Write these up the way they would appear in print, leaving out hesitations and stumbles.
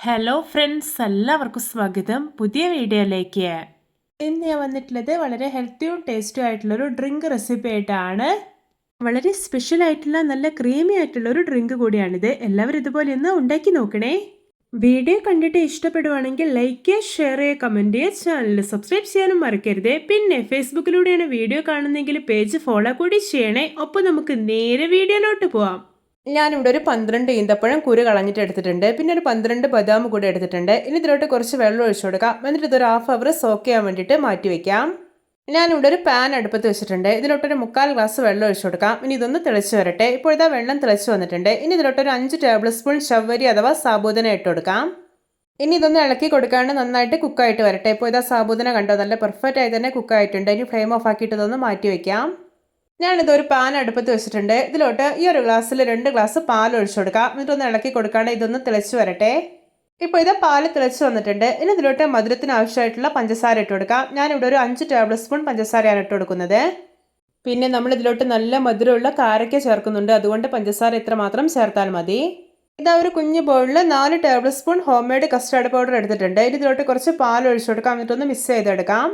Hello friends, എല്ലാവർക്കും സ്വാഗതം പുതിയ വീഡിയോയിലേക്ക്. ഇന്ന് ഞാൻ വന്നിട്ടുള്ളത് വളരെ ഹെൽത്തിയും ടേസ്റ്റും ആയിട്ടുള്ളൊരു ഡ്രിങ്ക് റെസിപ്പി ആയിട്ടാണ്. വളരെ സ്പെഷ്യൽ ആയിട്ടുള്ള നല്ല ക്രീമി ആയിട്ടുള്ള ഒരു ഡ്രിങ്ക് കൂടിയാണിത്. എല്ലാവരും ഇതുപോലെ ഒന്ന് ഉണ്ടാക്കി നോക്കണേ. വീഡിയോ കണ്ടിട്ട് ഇഷ്ടപ്പെടുവാണെങ്കിൽ ലൈക്ക് ചെയ്യുക, ഷെയർ ചെയ്യുക, കമൻറ്റ് ചെയ്യുക, ചാനൽ സബ്സ്ക്രൈബ് ചെയ്യാനും മറക്കരുത്. പിന്നെ ഫേസ്ബുക്കിലൂടെയാണ് വീഡിയോ കാണുന്നതെങ്കിൽ പേജ് ഫോളോ കൂടി ചെയ്യണേ. അപ്പോൾ നമുക്ക് നേരെ വീഡിയോയിലോട്ട് പോവാം. ഞാനിവിടെ ഒരു 12 ഈന്തപ്പഴം കുരു കളഞ്ഞിട്ട് എടുത്തിട്ടുണ്ട്. പിന്നെ ഒരു 12 ബദാം കൂടി എടുത്തിട്ടുണ്ട്. ഇനി ഇതിലോട്ട് കുറച്ച് വെള്ളം ഒഴിച്ചു കൊടുക്കാം. എന്നിട്ട് ഇതൊരു ഹാഫ് അവർ സോക്ക് ചെയ്യാൻ വേണ്ടിയിട്ട് മാറ്റി വയ്ക്കാം. ഞാനിവിടെ ഒരു പാൻ അടുപ്പത്ത് വെച്ചിട്ടുണ്ട്. ഇതിലോട്ടൊരു 3/4 ഗ്ലാസ് വെള്ളം ഒഴിച്ചു കൊടുക്കാം. ഇനി ഇതൊന്ന് തിളച്ച് വരട്ടെ. ഇപ്പോൾ ഇതാ വെള്ളം തിളച്ച് വന്നിട്ടുണ്ട്. ഇനി ഇതിലോട്ടൊരു 5 ടേബിൾ സ്പൂൺ ചവ്വരി അഥവാ സാബൂദന ഇട്ട് കൊടുക്കാം. ഇനി ഇതൊന്ന് ഇളക്കി കൊടുക്കാണ്ട് നന്നായിട്ട് കുക്കായിട്ട് വരട്ടെ. ഇപ്പോൾ ഇതാ സാബൂദന കണ്ടോ, നല്ല പെർഫെക്റ്റ് ആയി തന്നെ കുക്കായിട്ടുണ്ട്. ഇനി ഫ്ലെയിം ഓഫ് ആക്കിയിട്ട് ഇതൊന്ന് മാറ്റി വയ്ക്കാം. ഞാനിതൊരു പാൻ അടുപ്പത്ത് വെച്ചിട്ടുണ്ട്. ഇതിലോട്ട് ഈ ഒരു ഗ്ലാസ്സിൽ 2 ഗ്ലാസ് പാൽ ഒഴിച്ചു കൊടുക്കാം. എന്നിട്ടൊന്ന് ഇളക്കി കൊടുക്കാണ്ട് ഇതൊന്ന് തിളച്ച് വരട്ടെ. ഇപ്പോൾ ഇത് പാല് തിളച്ച് വന്നിട്ടുണ്ട്. ഇനി ഇതിലോട്ട് മധുരത്തിന് ആവശ്യമായിട്ടുള്ള പഞ്ചസാര ഇട്ട് കൊടുക്കാം. ഞാനിവിടെ ഒരു 5 ടേബിൾ സ്പൂൺ പഞ്ചസാരയാണ് ഇട്ട് കൊടുക്കുന്നത്. പിന്നെ നമ്മൾ ഇതിലോട്ട് നല്ല മധുരമുള്ള കാരക്ക ചേർക്കുന്നുണ്ട്. അതുകൊണ്ട് പഞ്ചസാര ഇത്ര മാത്രം ചേർത്താൽ മതി. ഇതാ ഒരു കുഞ്ഞു ബൗളിൽ 4 table spoon home made custard powder എടുത്തിട്ടുണ്ട്. ഇനി ഇതിലോട്ട് കുറച്ച് പാൽ ഒഴിച്ചു കൊടുക്കാം. എന്നിട്ടൊന്ന് മിക്സ് ചെയ്തെടുക്കാം.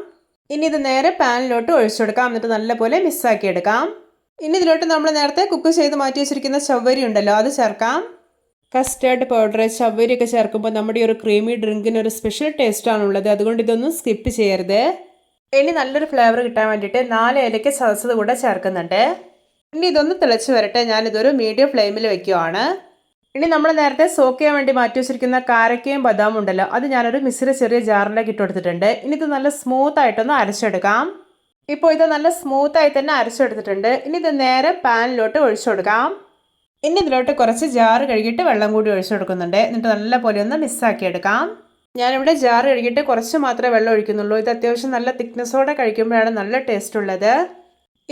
ഇനി ഇത് നേരെ പാനിലോട്ട് ഒഴിച്ചു കൊടുക്കാം. എന്നിട്ട് നല്ലപോലെ മിക്സാക്കി എടുക്കാം. ഇനി ഇതിലോട്ട് നമ്മൾ നേരത്തെ കുക്ക് ചെയ്ത് മാറ്റി വെച്ചിരിക്കുന്ന ചവ്വരി ഉണ്ടല്ലോ, അത് ചേർക്കാം. കസ്റ്റേർഡ് പൗഡർ, ചവ്വരിയൊക്കെ ചേർക്കുമ്പോൾ നമ്മുടെ ഈ ഒരു ക്രീമി ഡ്രിങ്കിന് ഒരു സ്പെഷ്യൽ ടേസ്റ്റാണുള്ളത്. അതുകൊണ്ട് ഇതൊന്നും സ്കിപ്പ് ചെയ്യരുത്. ഇനി നല്ലൊരു ഫ്ലേവർ കിട്ടാൻ വേണ്ടിയിട്ട് 4 ഏലക്ക ചതച്ചത് കൂടെ ചേർക്കുന്നുണ്ട്. ഇനി ഇതൊന്ന് തിളച്ച് വരട്ടെ. ഞാനിതൊരു മീഡിയം ഫ്ലെയിമിൽ വെക്കുവാണ്. ഇനി നമ്മൾ നേരത്തെ സോക്ക് ചെയ്യാൻ വേണ്ടി മാറ്റി വെച്ചിരിക്കുന്ന കാരക്കയും ബദാമും ഉണ്ടല്ലോ, അത് ഞാനൊരു മിക്സിയുടെ ചെറിയ ജാറിലേക്ക് ഇട്ട് കൊടുത്തിട്ടുണ്ട്. ഇനി ഇത് നല്ല സ്മൂത്ത് ആയിട്ടൊന്ന് അരച്ചെടുക്കാം. ഇപ്പോൾ ഇത് നല്ല സ്മൂത്തായി തന്നെ അരച്ചെടുത്തിട്ടുണ്ട്. ഇനി ഇത് നേരെ പാനിലോട്ട് ഒഴിച്ചു കൊടുക്കാം. ഇനി ഇതിലോട്ട് കുറച്ച് ജാറ് കഴുകിയിട്ട് വെള്ളം കൂടി ഒഴിച്ചു കൊടുക്കുന്നുണ്ട്. എന്നിട്ട് നല്ല പോലെ ഒന്ന് മിക്സാക്കി എടുക്കാം. ഞാനിവിടെ ജാറ് കഴുകിയിട്ട് കുറച്ച് മാത്രമേ വെള്ളം ഒഴിക്കുന്നുള്ളൂ. ഇത് അത്യാവശ്യം നല്ല തിക്നെസ്സോടെ കഴിക്കുമ്പോഴാണ് നല്ല ടേസ്റ്റ് ഉള്ളത്.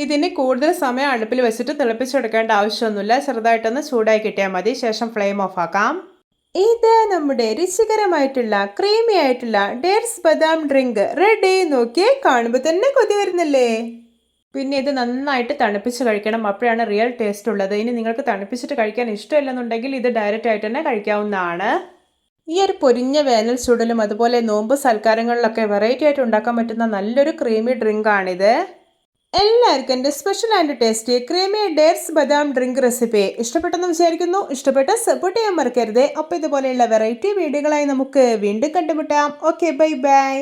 ഇതിന് കൂടുതൽ സമയം അടുപ്പിൽ വെച്ചിട്ട് തിളപ്പിച്ചെടുക്കേണ്ട ആവശ്യമൊന്നുമില്ല. ചെറുതായിട്ടൊന്ന് ചൂടായി കിട്ടിയാൽ മതി. ശേഷം ഫ്ലെയിം ഓഫ് ആക്കാം. ഇത് നമ്മുടെ രുചികരമായിട്ടുള്ള ക്രീമി ആയിട്ടുള്ള ഡേറ്റ്സ് ബദാം ഡ്രിങ്ക് റെഡി. നോക്കിയേ, കാണുമ്പോൾ തന്നെ കൊതി വരുന്നില്ലേ. പിന്നെ ഇത് നന്നായിട്ട് തണുപ്പിച്ച് കഴിക്കണം. അപ്പോഴാണ് റിയൽ ടേസ്റ്റ് ഉള്ളത്. ഇനി നിങ്ങൾക്ക് തണുപ്പിച്ചിട്ട് കഴിക്കാൻ ഇഷ്ടമില്ലെന്നുണ്ടെങ്കിൽ ഇത് ഡയറക്റ്റ് ആയിട്ട് തന്നെ കഴിക്കാവുന്നതാണ്. ഈ ഒരു പൊരിഞ്ഞ വേനൽ ചൂടിലും അതുപോലെ നോമ്പ് സൽക്കാരങ്ങളിലൊക്കെ വെറൈറ്റി ആയിട്ട് ഉണ്ടാക്കാൻ പറ്റുന്ന നല്ലൊരു ക്രീമി ഡ്രിങ്ക് ആണിത്. എല്ലാവർക്കും എൻ്റെ special and tasty creamy dates ബദാം ഡ്രിങ്ക് റെസിപ്പി ഇഷ്ടപ്പെട്ടെന്ന് വിചാരിക്കുന്നു. ഇഷ്ടപ്പെട്ട സപ്പോർട്ട് ചെയ്യാൻ മറക്കരുത്. അപ്പോൾ ഇതുപോലെയുള്ള വെറൈറ്റി വീഡിയോകളായി നമുക്ക് വീണ്ടും കണ്ടുമുട്ടാം. Okay, bye bye.